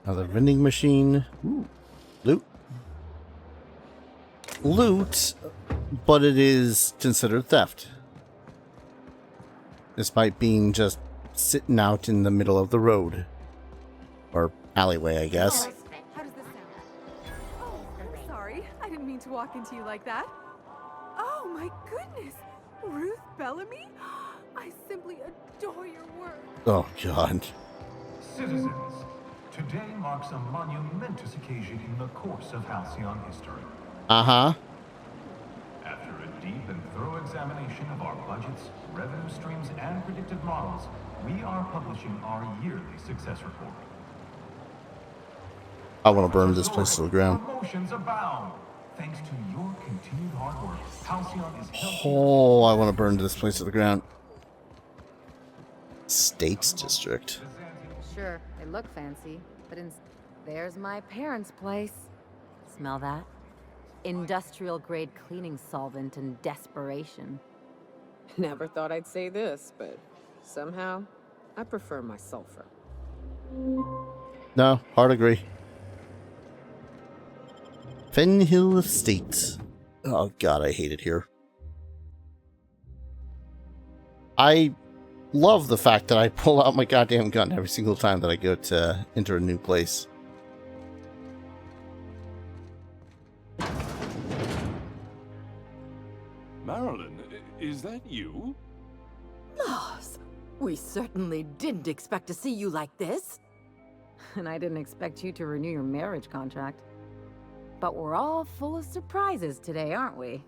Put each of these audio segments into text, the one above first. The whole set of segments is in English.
Another vending machine. Ooh. Loot. Loot, but it is considered theft. Despite being just sitting out in the middle of the road. Or alleyway, I guess. How does this sound? Oh, I'm sorry. I didn't mean to walk into you like that. Oh my goodness! Ruth Bellamy? I simply adore your work. Oh, God. Citizens, today marks a monumentous occasion in the course of Halcyon history. Uh-huh. After a deep and thorough examination of our budgets, revenue streams, and predictive models, we are publishing our yearly success report. I want to burn this place to the ground. Promotions abound. Thanks to your continued hard work, Halcyon is healthy. Oh, I want to burn this place to the ground. States District. Sure, they look fancy, but there's my parents' place. Smell that? Industrial-grade cleaning solvent and desperation. Never thought I'd say this, but somehow, I prefer my sulfur. No, hard agree. Fen Hill Estates. Oh, God, I hate it here. I love the fact that I pull out my goddamn gun every single time that I go to enter a new place. Marilyn, is that you? Lars, we certainly didn't expect to see you like this. And I didn't expect you to renew your marriage contract. But we're all full of surprises today, aren't we?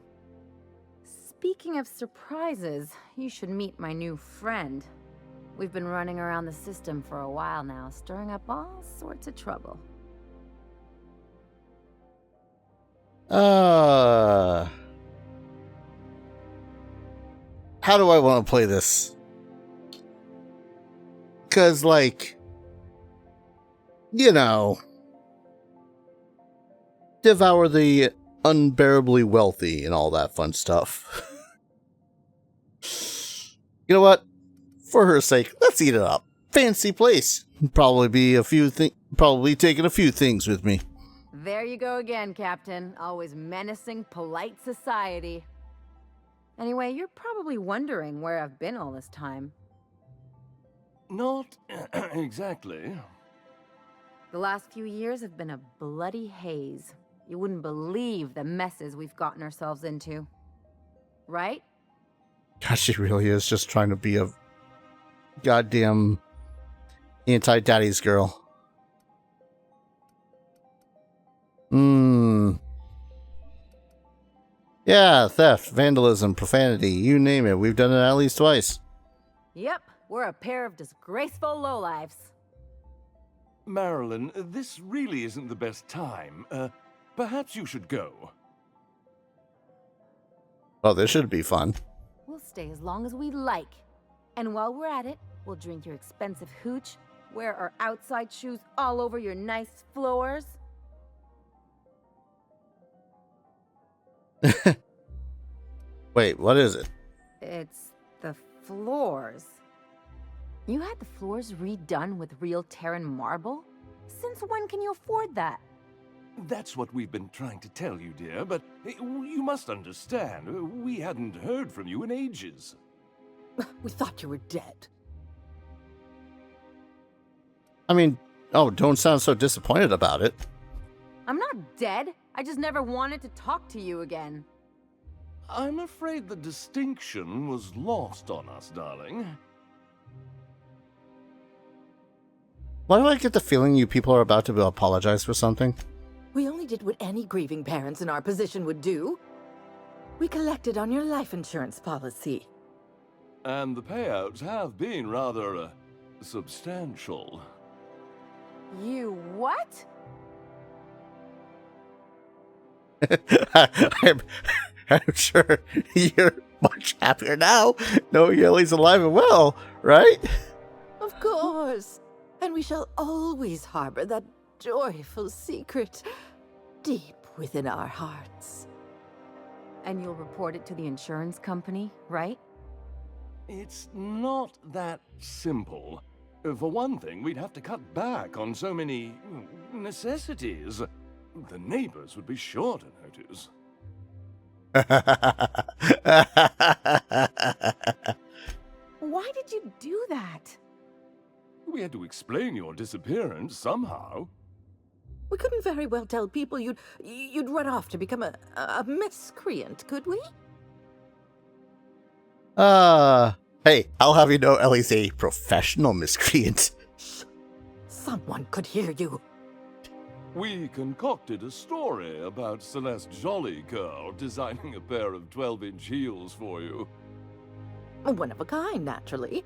Speaking of surprises, you should meet my new friend. We've been running around the system for a while now, stirring up all sorts of trouble. How do I want to play this? Because, like, you know, devour the unbearably wealthy and all that fun stuff. You know what? For her sake, let's eat it up. Fancy place. Probably taking a few things with me. There you go again, Captain. Always menacing polite society. Anyway, you're probably wondering where I've been all this time. Not exactly. The last few years have been a bloody haze. You wouldn't believe the messes we've gotten ourselves into. Right? God, she really is just trying to be a goddamn anti-daddy's girl. Yeah, theft, vandalism, profanity, you name it. We've done it at least twice. Yep, we're a pair of disgraceful lowlifes. Marilyn, this really isn't the best time. Perhaps you should go. Oh, this should be fun. We'll stay as long as we like. And while we're at it, we'll drink your expensive hooch, wear our outside shoes all over your nice floors. Wait, what is it? It's the floors. You had the floors redone with real Terran marble? Since when can you afford that? That's what we've been trying to tell you, dear, but you must understand, we hadn't heard from you in ages. We thought you were dead. I mean, oh, don't sound so disappointed about it. I'm not dead. I just never wanted to talk to you again. I'm afraid the distinction was lost on us, darling. Why do I get the feeling you people are about to apologize for something? We only did what any grieving parents in our position would do. We collected on your life insurance policy. And the payouts have been rather, substantial. You what? I'm sure you're much happier now, knowing Ellie's alive and well, right? Of course. And we shall always harbor that joyful secret deep within our hearts. And you'll report it to the insurance company, right? It's not that simple. For one thing, we'd have to cut back on so many necessities. The neighbors would be sure to notice. Why did you do that? We had to explain your disappearance somehow. We couldn't very well tell people you'd run off to become a miscreant, could we? Hey, I'll have you know Ellie's a professional miscreant. Shh. Someone could hear you. We concocted a story about Celeste Jollycurl designing a pair of 12-inch heels for you. One of a kind, naturally.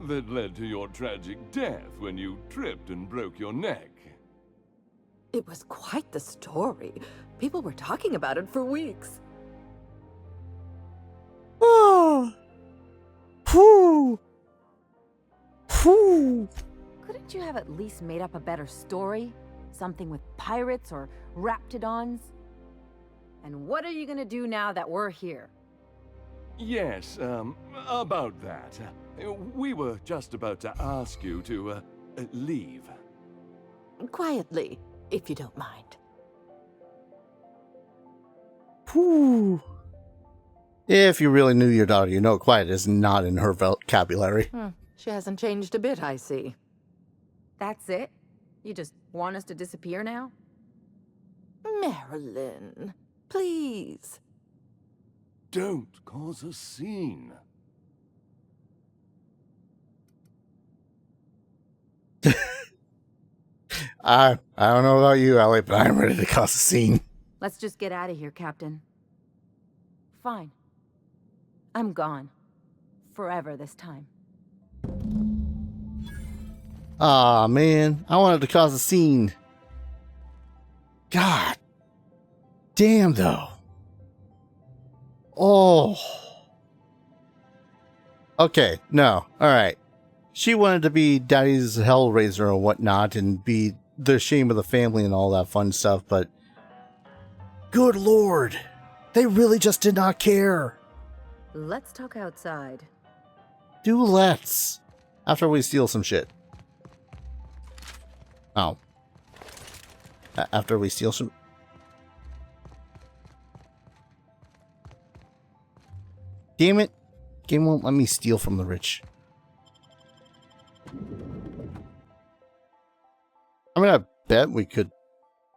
That led to your tragic death when you tripped and broke your neck. It was quite the story. People were talking about it for weeks. Oh. Whew. Whew. Couldn't you have at least made up a better story? Something with pirates or raptidons? And what are you gonna do now that we're here? Yes, about that. We were just about to ask you to, leave. Quietly, if you don't mind. Whew. If you really knew your daughter, you know quiet is not in her vocabulary. She hasn't changed a bit, I see. That's it? You just want us to disappear now? Marilyn, please. Don't cause a scene. I don't know about you, Ellie, but I'm ready to cause a scene. Let's just get out of here, Captain. Fine. I'm gone. Forever this time. Aw, man. I wanted to cause a scene. God. Damn, though. Oh. Okay, no. Alright. She wanted to be Daddy's Hellraiser and whatnot and be the shame of the family and all that fun stuff, but good lord. They really just did not care. Let's talk outside. Do let's. After we steal some shit. Oh. After we steal some... Damn it. Game won't let me steal from the rich. I mean, I bet we could,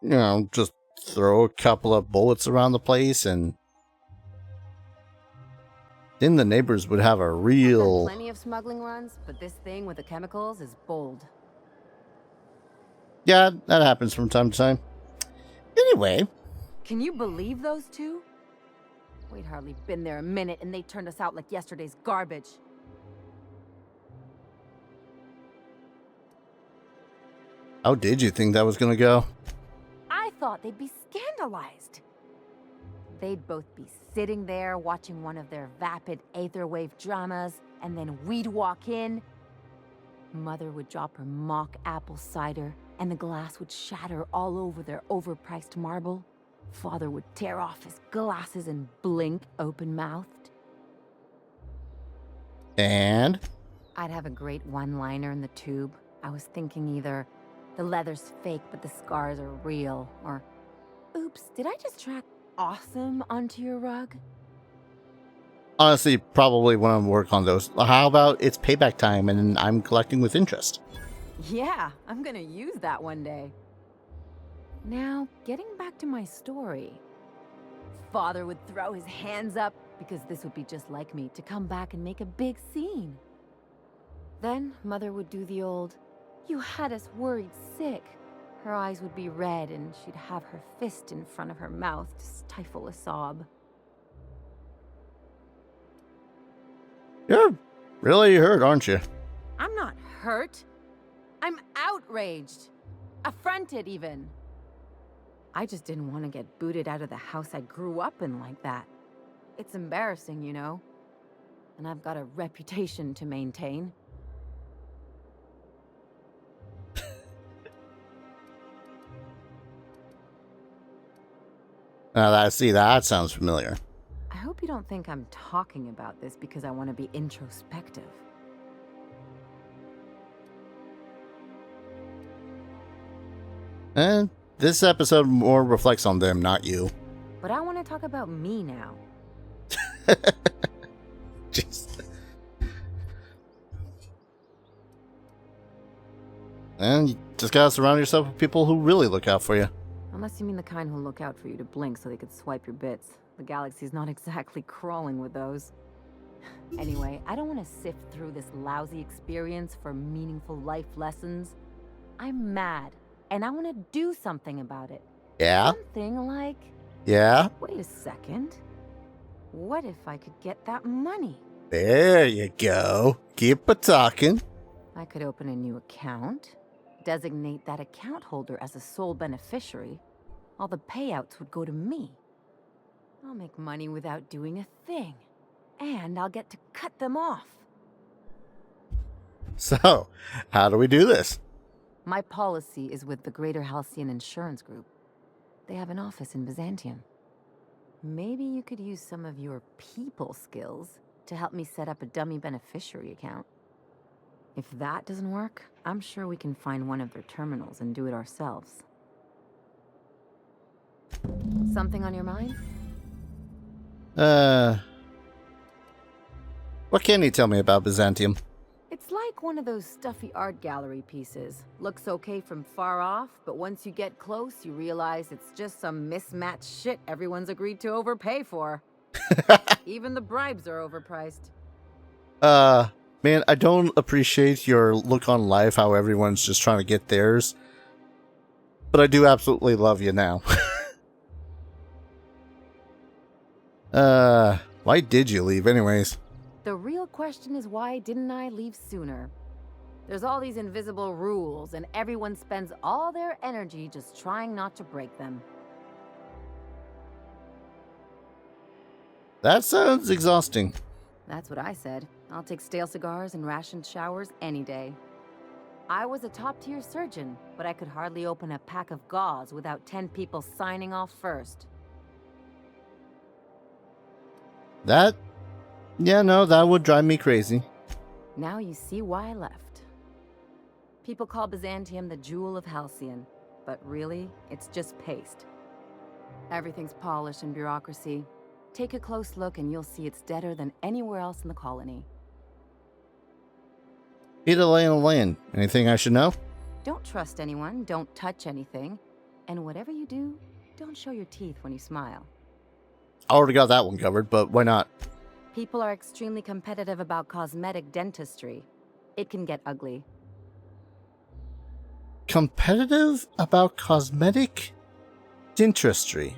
you know, just throw a couple of bullets around the place and then the neighbors would have a I've done real... plenty of smuggling runs, but this thing with the chemicals is bold. Yeah, that happens from time to time. Anyway. Can you believe those two? We'd hardly been there a minute and they turned us out like yesterday's garbage. How did you think that was going to go? I thought they'd be scandalized. They'd both be sitting there watching one of their vapid aetherwave dramas, and then we'd walk in. Mother would drop her mock apple cider, and the glass would shatter all over their overpriced marble. Father would tear off his glasses and blink open-mouthed. And? I'd have a great one-liner in the tube. I was thinking either, the leather's fake but the scars are real, or, oops, did I just track awesome onto your rug? Honestly, probably when I work on those. How about it's payback time and I'm collecting with interest? Yeah, I'm gonna use that one day. Now, getting back to my story. Father would throw his hands up, because this would be just like me, to come back and make a big scene. Then, Mother would do the old, "You had us worried sick." Her eyes would be red, and she'd have her fist in front of her mouth to stifle a sob. You're really hurt, aren't you? I'm not hurt. I'm outraged. Affronted, even. I just didn't want to get booted out of the house I grew up in like that. It's embarrassing, you know. And I've got a reputation to maintain. Now that that sounds familiar. I hope you don't think I'm talking about this because I want to be introspective. And this episode more reflects on them, not you. But I want to talk about me now. Jeez. And you just gotta surround yourself with people who really look out for you. Unless you mean the kind who look out for you to blink so they could swipe your bits. The galaxy's not exactly crawling with those. Anyway, I don't want to sift through this lousy experience for meaningful life lessons. I'm mad, and I want to do something about it. Yeah? Something like... Yeah? Wait a second. What if I could get that money? There you go. Keep a talking. I could open a new account, designate that account holder as a sole beneficiary. All the payouts would go to me. I'll make money without doing a thing. And I'll get to cut them off. So, how do we do this? My policy is with the Greater Halcyon Insurance Group. They have an office in Byzantium. Maybe you could use some of your people skills to help me set up a dummy beneficiary account. If that doesn't work, I'm sure we can find one of their terminals and do it ourselves. Something on your mind? What can you tell me about Byzantium? It's like one of those stuffy art gallery pieces. Looks okay from far off, but once you get close, you realize it's just some mismatched shit everyone's agreed to overpay for. Even the bribes are overpriced. Man, I don't appreciate your look on life, how everyone's just trying to get theirs. But I do absolutely love you now. Why did you leave anyways? The real question is, why didn't I leave sooner? There's all these invisible rules, and everyone spends all their energy just trying not to break them. That sounds exhausting. That's what I said. I'll take stale cigars and rationed showers any day. I was a top-tier surgeon, but I could hardly open a pack of gauze without 10 people signing off first. Yeah, no, that would drive me crazy. Now you see why I left. People call Byzantium the jewel of Halcyon, but really, it's just paste. Everything's polished and bureaucracy. Take a close look and you'll see it's deader than anywhere else in the colony. Need a lay of the land. Anything I should know? Don't trust anyone, don't touch anything, and whatever you do, don't show your teeth when you smile. I already got that one covered, but why not? People are extremely competitive about cosmetic dentistry. It can get ugly. Competitive about cosmetic dentistry.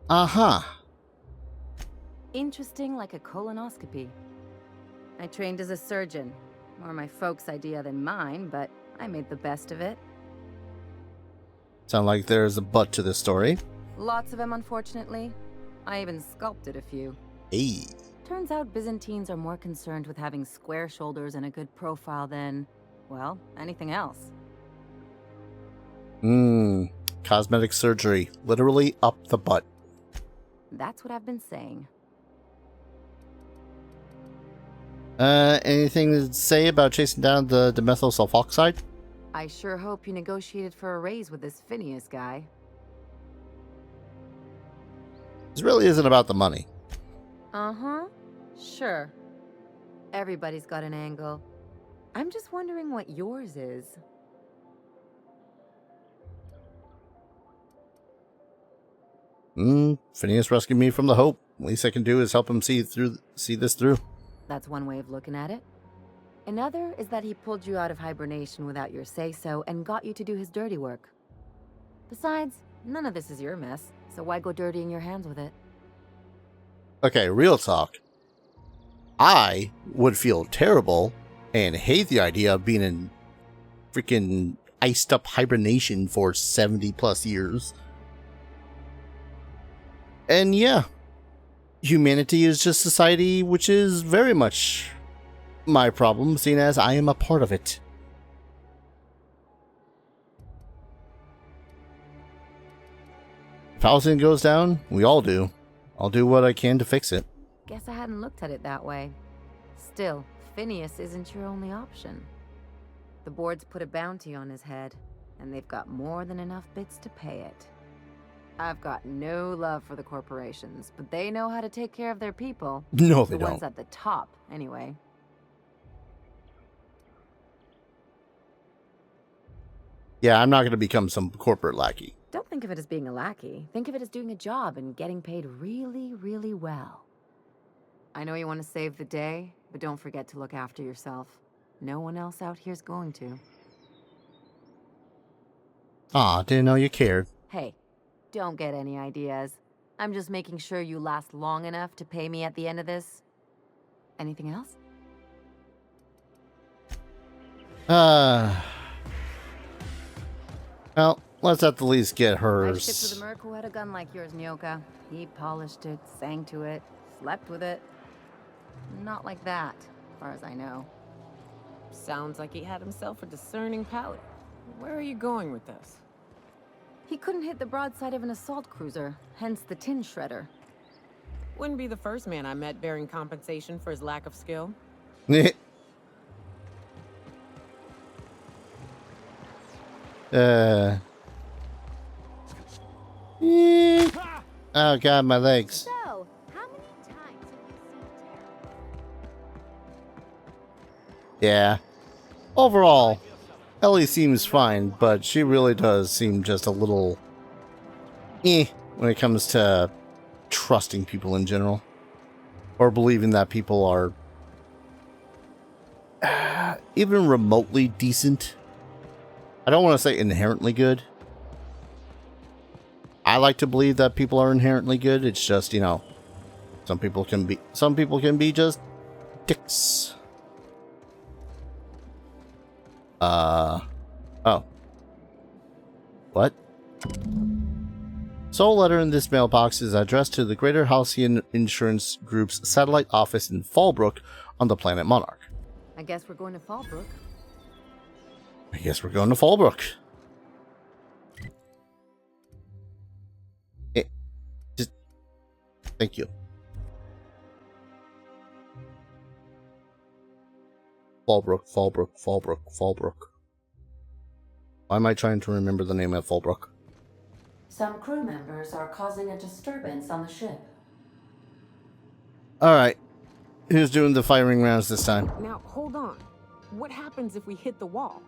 Uh-huh. Interesting like a colonoscopy. I trained as a surgeon. More my folks' idea than mine, but I made the best of it. Sound like there's a but to this story. Lots of them, unfortunately. I even sculpted a few. Hey. Turns out Byzantines are more concerned with having square shoulders and a good profile than, well, anything else. Cosmetic surgery. Literally up the butt. That's what I've been saying. Anything to say about chasing down the dimethyl sulfoxide? I sure hope you negotiated for a raise with this Phineas guy. This really isn't about the money. Uh-huh. Sure. Everybody's got an angle. I'm just wondering what yours is. Phineas rescued me from the Hope. Least I can do is help him see this through. That's one way of looking at it. Another is that he pulled you out of hibernation without your say-so and got you to do his dirty work. Besides, none of this is your mess, so why go dirtying your hands with it? Okay, real talk. I would feel terrible and hate the idea of being in freaking iced up hibernation for 70 plus years. And yeah, humanity is just society which is very much my problem, seeing as I am a part of it. If Halcyon goes down, we all do. I'll do what I can to fix it. Guess I hadn't looked at it that way. Still, Phineas isn't your only option. The board's put a bounty on his head, and they've got more than enough bits to pay it. I've got no love for the corporations, but they know how to take care of their people. No, they The ones don't. at the top, anyway. Yeah, I'm not going to become some corporate lackey. Don't think of it as being a lackey. Think of it as doing a job and getting paid really, really well. I know you want to save the day, but don't forget to look after yourself. No one else out here's going to. Aw, didn't know you cared. Hey, don't get any ideas. I'm just making sure you last long enough to pay me at the end of this. Anything else? Well, let's at the least get I've shipped hers. with a merc who had a gun like yours, Nyoka. He polished it, sang to it, slept with it. Not like that, as far as I know. Sounds like he had himself a discerning palate. Where are you going with this? He couldn't hit the broadside of an assault cruiser, hence the tin shredder. Wouldn't be the first man I met bearing compensation for his lack of skill. Oh god, my legs. So, how many times have you seen terror? Yeah. Overall, Ellie seems fine, but she really does seem just a little when it comes to trusting people in general. Or believing that people are even remotely decent. I don't want to say inherently good. I like to believe that people are inherently good. It's just, you know, some people can be just dicks. Oh. What? Sole letter in this mailbox is addressed to the Greater Halcyon Insurance Group's satellite office in Fallbrook on the planet Monarch. I guess we're going to Fallbrook. I guess we're going to Fallbrook. Thank you. Fallbrook. Why am I trying to remember the name of Fallbrook? Some crew members are causing a disturbance on the ship. Alright. Who's doing the firing rounds this time? Now, hold on. What happens if we hit the wall?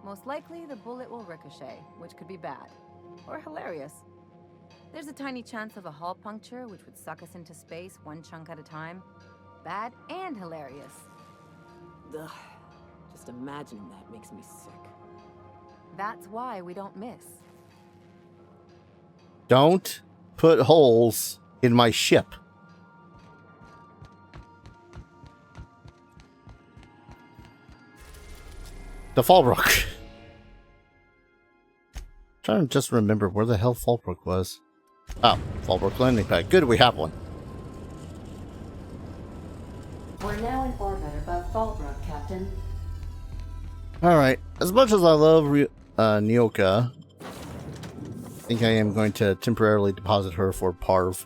Most likely, the bullet will ricochet, which could be bad. Or hilarious. There's a tiny chance of a hull puncture, which would suck us into space one chunk at a time. Bad and hilarious. Ugh. Just imagining that makes me sick. That's why we don't miss. Don't put holes in my ship. The Fallbrook. Trying to just remember where the hell Fallbrook was. Oh, Fallbrook landing pad. Good, we have one. We're now in orbit above Fallbrook, Captain. Alright, as much as I love Nyoka, I think I am going to temporarily deposit her for Parv.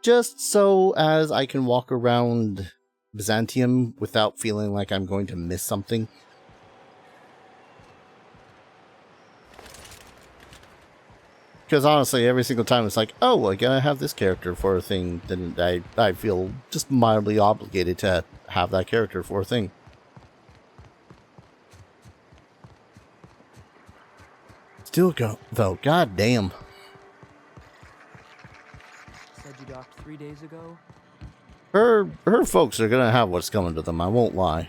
Just so as I can walk around Byzantium without feeling like I'm going to miss something. Because honestly, every single time it's like, oh, I gotta have this character for a thing, then I feel just mildly obligated to have that character for a thing. Still go, though, god damn. Said you docked 3 days ago? Her folks are gonna have what's coming to them, I won't lie.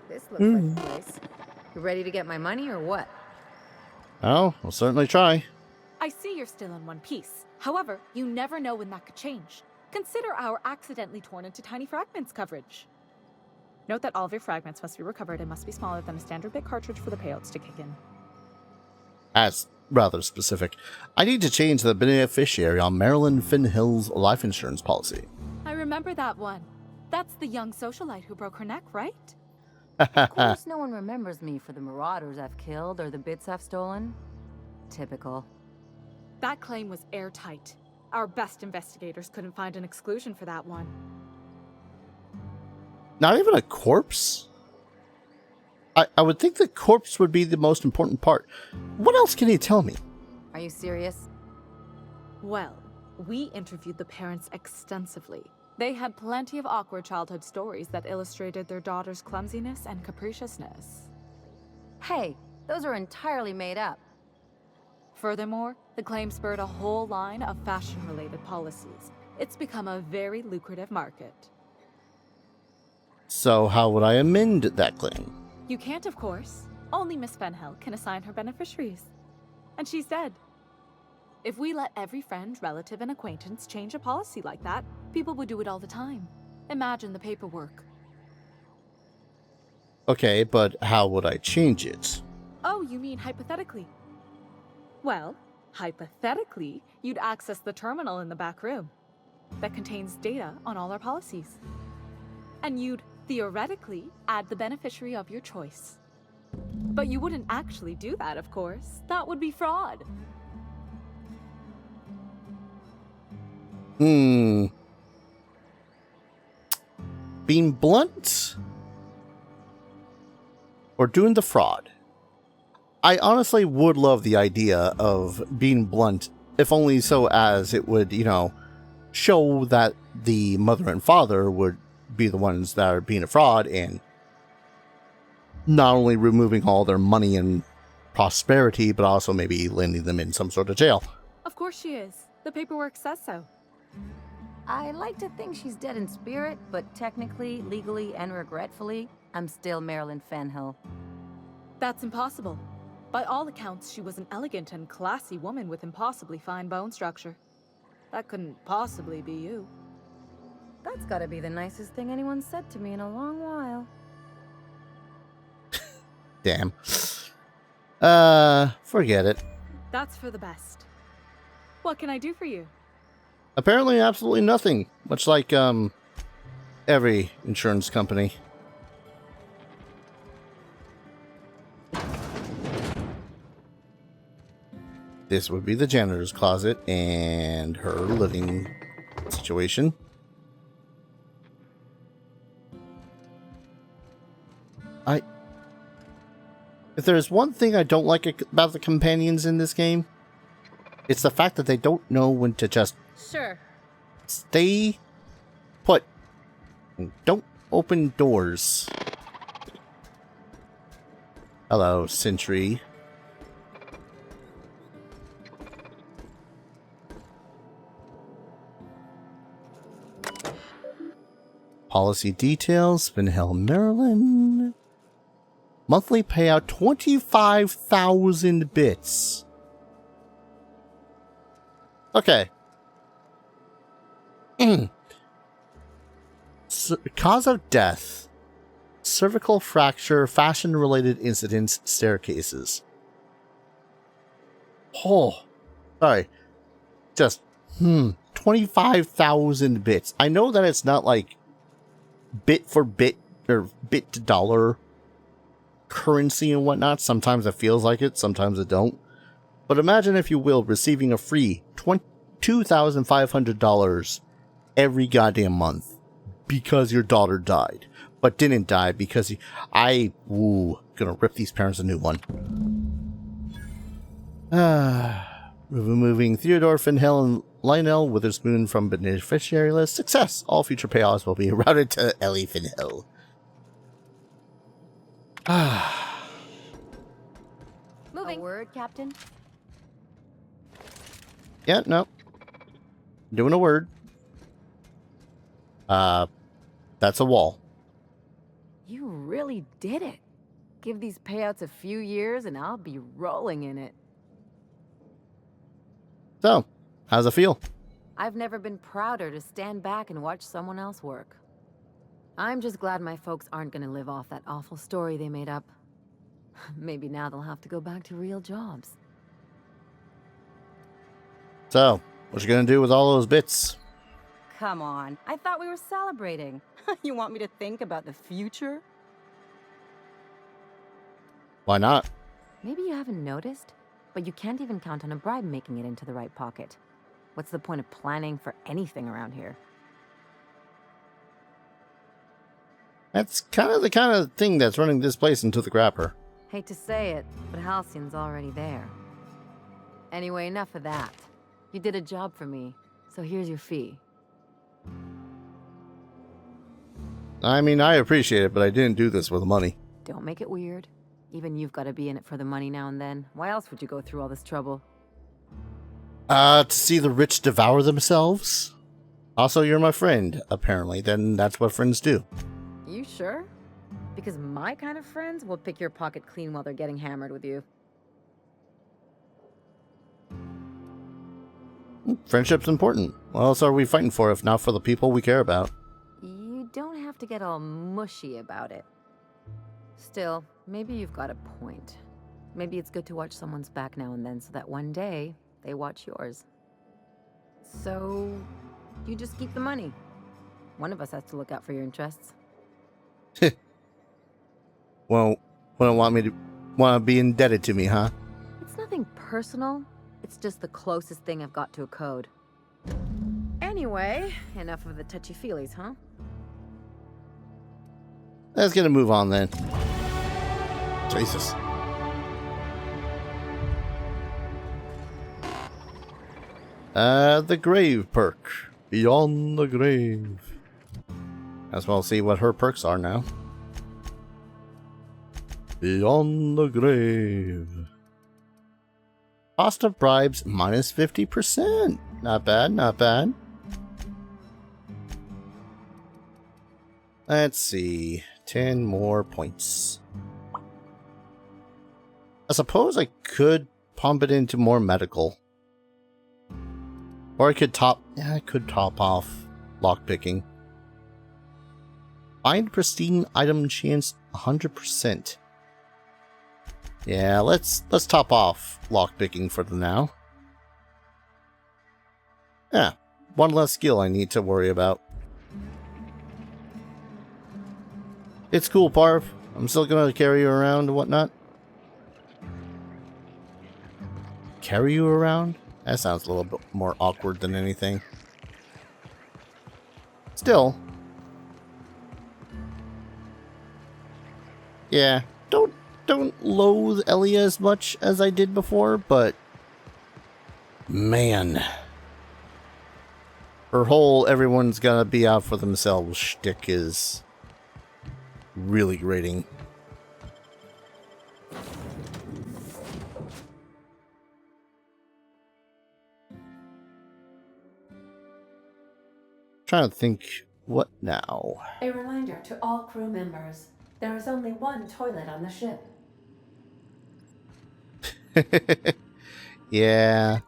This looks like a place. You ready to get my money or what? Oh, I'll certainly try. I see you're still in one piece. However, you never know when that could change. Consider our accidentally torn into tiny fragments coverage. Note that all of your fragments must be recovered and must be smaller than a standard bit cartridge for the payouts to kick in. That's rather specific. I need to change the beneficiary on Marilyn Finhill's life insurance policy. I remember that one. That's the young socialite who broke her neck, right? Of course no one remembers me for the marauders I've killed or the bits I've stolen. Typical. That claim was airtight. Our best investigators couldn't find an exclusion for that one. Not even a corpse? I would think the corpse would be the most important part. What else can you tell me? Are you serious? Well, we interviewed the parents extensively. They had plenty of awkward childhood stories that illustrated their daughter's clumsiness and capriciousness. Hey, those are entirely made up. Furthermore, the claim spurred a whole line of fashion-related policies. It's become a very lucrative market. So how would I amend that claim? You can't, of course. Only Miss Fenhill can assign her beneficiaries. And she's dead. If we let every friend, relative, and acquaintance change a policy like that, people would do it all the time. Imagine the paperwork. Okay, but how would I change it? Oh, you mean hypothetically? Well, hypothetically, you'd access the terminal in the back room that contains data on all our policies. And you'd theoretically add the beneficiary of your choice. But you wouldn't actually do that, of course. That would be fraud. Being blunt? Or doing the fraud? I honestly would love the idea of being blunt, if only so as it would, show that the mother and father would be the ones that are being a fraud and not only removing all their money and prosperity, but also maybe landing them in some sort of jail. Of course she is. The paperwork says so. I like to think she's dead in spirit, but technically, legally, and regretfully, I'm still Marilyn Fenhill. That's impossible. By all accounts, she was an elegant and classy woman with impossibly fine bone structure. That couldn't possibly be you. That's gotta be the nicest thing anyone's said to me in a long while. Damn. Forget it. That's for the best. What can I do for you? Apparently absolutely nothing. Much like, every insurance company. This would be the janitor's closet and her living situation. If there's one thing I don't like about the companions in this game, it's the fact that they don't know when to just stay put and don't open doors. Hello, Sentry. Policy details, Fenhill, Maryland. Monthly payout 25,000 bits. Okay. Cause of death. Cervical fracture, fashion-related incidents, staircases. Oh. Sorry. Just, 25,000 bits. I know that it's not like bit for bit or bit to dollar currency and whatnot. Sometimes it feels like it, sometimes it don't. But imagine, if you will, receiving a free $2,500 every goddamn month because your daughter died, but didn't die because gonna rip these parents a new one. Removing Theodore, Fenhill, and Lionel Witherspoon from beneficiary list. Success! All future payoffs will be routed to Ellie Fenhill. Moving. A word, Captain? Yeah, no. Doing a word. That's a wall. You really did it. Give these payouts a few years and I'll be rolling in it. So, how's it feel? I've never been prouder to stand back and watch someone else work. I'm just glad my folks aren't gonna live off that awful story they made up. Maybe now they'll have to go back to real jobs. So, what you gonna do with all those bits? Come on, I thought we were celebrating. You want me to think about the future? Why not? Maybe you haven't noticed, but you can't even count on a bribe making it into the right pocket. What's the point of planning for anything around here? That's the kind of thing that's running this place into the grabber. Hate to say it, but Halcyon's already there. Anyway, enough of that. You did a job for me, so here's your fee. I mean, I appreciate it, but I didn't do this for the money. Don't make it weird. Even you've got to be in it for the money now and then. Why else would you go through all this trouble? To see the rich devour themselves? Also, you're my friend, apparently. Then that's what friends do. You sure? Because my kind of friends will pick your pocket clean while they're getting hammered with you. Friendship's important. What else are we fighting for if not for the people we care about? You don't have to get all mushy about it. Still, maybe you've got a point. Maybe it's good to watch someone's back now and then so that one day they watch yours. So, you just keep the money. One of us has to look out for your interests. Well, wouldn't want to be indebted to me, huh? It's nothing personal. It's just the closest thing I've got to a code. Anyway, enough of the touchy-feelies, huh? Let's get a move on then. Jesus. The grave perk. Beyond the grave. As well see what her perks are now. Beyond the grave. Cost of bribes minus 50%. Not bad, not bad. Let's see. 10 more points. I suppose I could pump it into more medical. Or I could top off lockpicking. Find pristine item chance 100%. Yeah, let's top off lockpicking for the now. Yeah, one less skill I need to worry about. It's cool, Parv. I'm still gonna carry you around and whatnot. Carry you around? That sounds a little bit more awkward than anything. Still. Yeah, don't loathe Ellie as much as I did before, but man, her whole everyone's gonna be out for themselves shtick is really grating. Trying to think, what now? A reminder to all crew members, there is only one toilet on the ship. Yeah.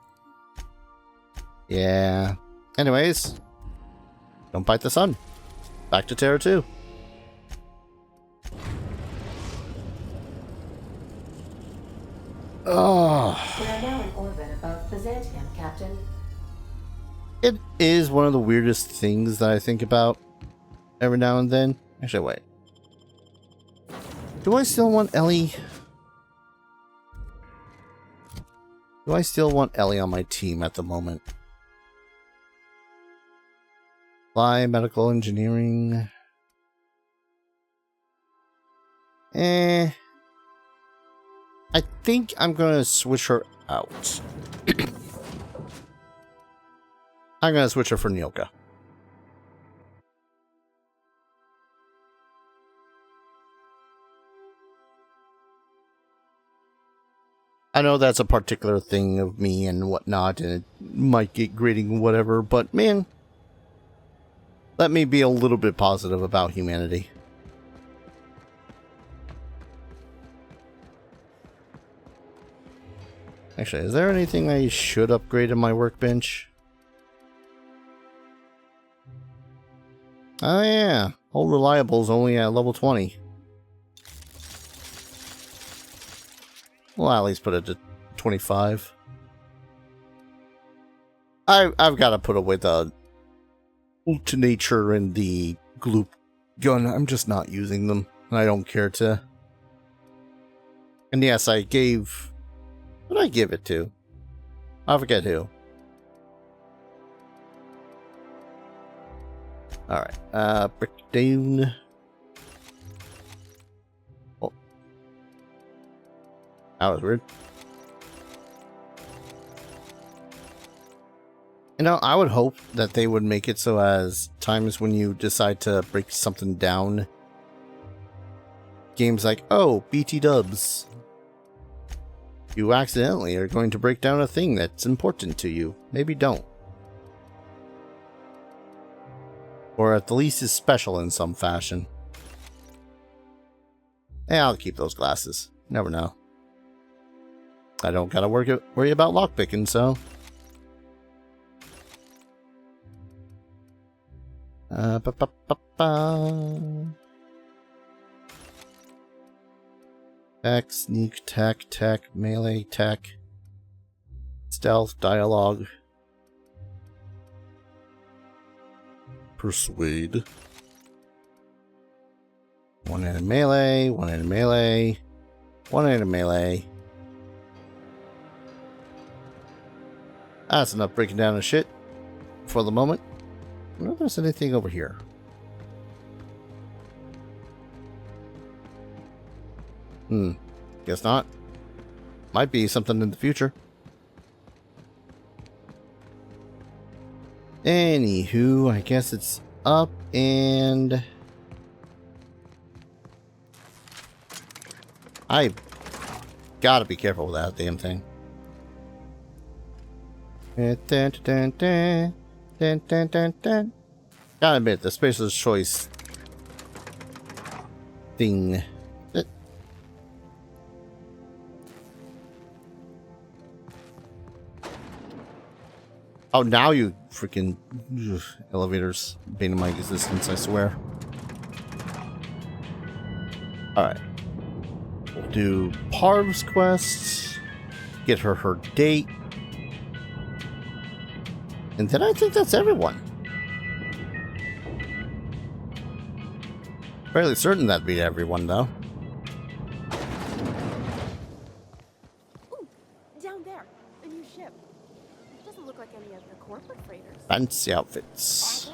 Yeah. Anyways, don't bite the sun. Back to Terra 2. Oh. We are now in orbit above Byzantium, Captain. It is one of the weirdest things that I think about every now and then. Actually, wait. Do I still want Ellie? Do I still want Ellie on my team at the moment? Fly, medical engineering. I think I'm gonna switch her out. I'm gonna switch her for Nyoka. I know that's a particular thing of me and whatnot, and it might get grating whatever, but man, let me be a little bit positive about humanity. Actually, is there anything I should upgrade in my workbench? Oh yeah, Hold Reliable is only at level 20. Well, at least put it to 25. I've got to put away the Ultinature and the Gloop gun. I'm just not using them, and I don't care to. And yes, I gave... What did I give it to? I forget who. Alright, Brickdown. That was weird. You know, I would hope that they would make it so as times when you decide to break something down, games like, oh, BT dubs, you accidentally are going to break down a thing that's important to you. Maybe don't. Or at the least is special in some fashion. Yeah, I'll keep those glasses. Never know. I don't gotta worry about lockpicking, so... Tech, sneak, tech, melee, tech, stealth, dialogue, persuade. One in melee, one in melee, one in melee. That's enough breaking down the shit for the moment. I wonder if there's anything over here. Guess not. Might be something in the future. Anywho, I guess it's up and... I gotta be careful with that damn thing. Gotta admit, the Spacer's Choice thing. Oh, now you freaking elevators bane my existence, I swear. Alright. We'll do Parv's quest, get her date. And then I think that's everyone. Fairly certain that'd be everyone, though. Ooh, down there, a new ship. It doesn't look like any of the corporate freighters. Fancy outfits.